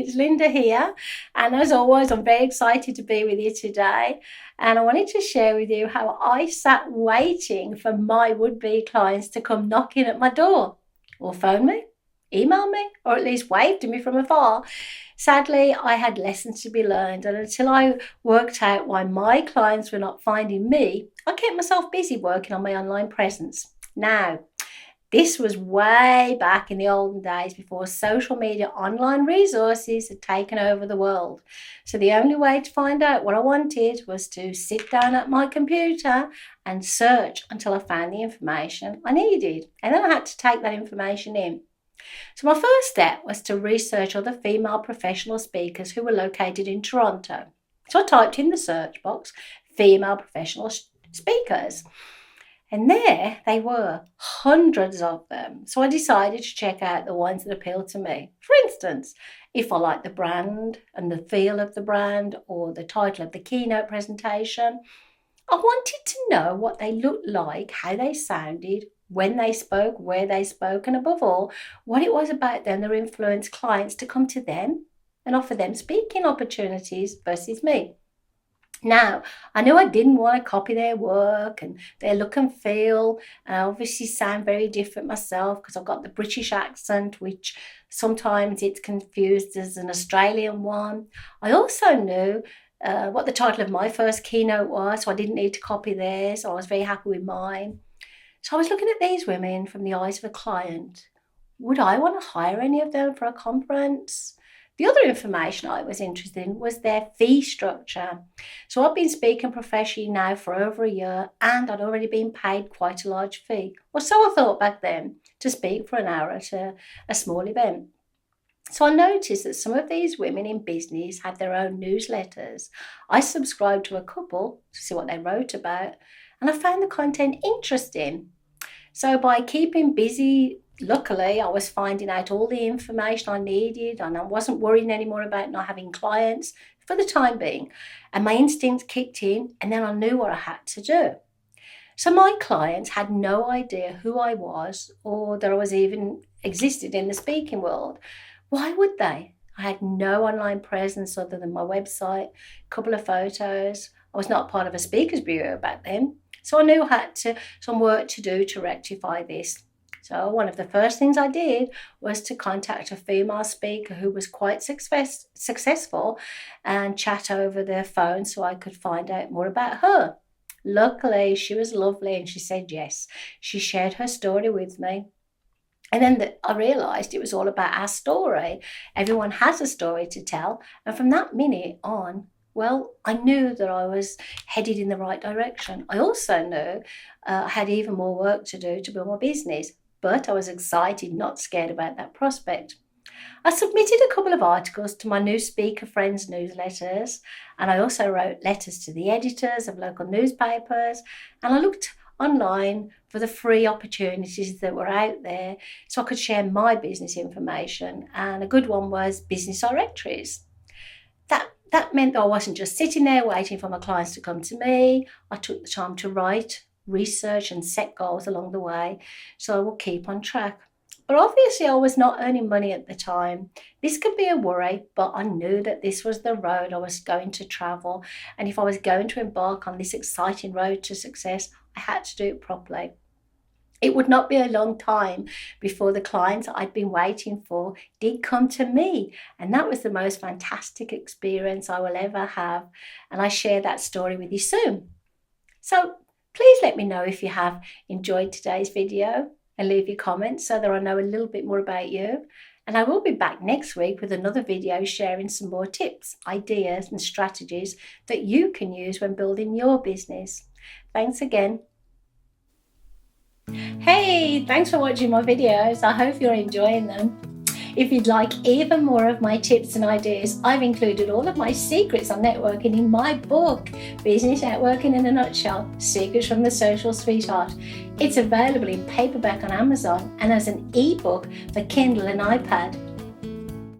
it's Linda here, and as always I'm very excited to be with you today, and I wanted to share with you how I sat waiting for my would-be clients to come knocking at my door or phone me, email me, or at least wave to me from afar. Sadly, I had lessons to be learned, and until I worked out why my clients were not finding me, I kept myself busy working on my online presence. Now, this was way back in the olden days before social media online resources had taken over the world. So the only way to find out what I wanted was to sit down at my computer and search until I found the information I needed. And then I had to take that information in. So my first step was to research other female professional speakers who were located in Toronto. So I typed in the search box, female professional speakers. And there they were, hundreds of them. So I decided to check out the ones that appealed to me. For instance, if I liked the brand and the feel of the brand or the title of the keynote presentation, I wanted to know what they looked like, how they sounded, when they spoke, where they spoke, and above all, what it was about them that influenced clients to come to them and offer them speaking opportunities versus me. Now, I knew I didn't want to copy their work and their look and feel, and I obviously sound very different myself because I've got the British accent, which sometimes it's confused as an Australian one. I also knew what the title of my first keynote was, so I didn't need to copy theirs. So I was very happy with mine. So I was looking at these women from the eyes of a client. Would I want to hire any of them for a conference? The other information I was interested in was their fee structure. So I've been speaking professionally now for over a year, and I'd already been paid quite a large fee, or so I thought back then, to speak for an hour at a small event. So I noticed that some of these women in business had their own newsletters. I subscribed to a couple to see what they wrote about, and I found the content interesting. So by keeping busy, luckily, I was finding out all the information I needed, and I wasn't worrying anymore about not having clients for the time being. And my instincts kicked in, and then I knew what I had to do. So my clients had no idea who I was or that I was even existed in the speaking world. Why would they? I had no online presence other than my website, a couple of photos. I was not part of a speakers bureau back then. So I knew I had some work to do to rectify this. So one of the first things I did was to contact a female speaker who was quite successful and chat over the phone so I could find out more about her. Luckily, she was lovely and she said yes. She shared her story with me. And then I realised it was all about our story. Everyone has a story to tell. And from that minute on, well, I knew that I was headed in the right direction. I also knew I had even more work to do to build my business, but I was excited, not scared about that prospect. I submitted a couple of articles to my new speaker friends' newsletters, and I also wrote letters to the editors of local newspapers, and I looked online for the free opportunities that were out there so I could share my business information, and a good one was business directories. That meant that I wasn't just sitting there waiting for my clients to come to me. I took the time to write, research and set goals along the way so I will keep on track. But obviously I was not earning money at the time. This could be a worry, but I knew that this was the road I was going to travel, and if I was going to embark on this exciting road to success, I had to do it properly. It would not be a long time before the clients I'd been waiting for did come to me, and that was the most fantastic experience I will ever have, and I share that story with you soon. So please let me know if you have enjoyed today's video and leave your comments so that I know a little bit more about you. And I will be back next week with another video sharing some more tips, ideas and strategies that you can use when building your business. Thanks again. Hey, thanks for watching my videos. I hope you're enjoying them. If you'd like even more of my tips and ideas, I've included all of my secrets on networking in my book, Business Networking in a Nutshell, Secrets from the Social Sweetheart. It's available in paperback on Amazon and as an ebook for Kindle and iPad.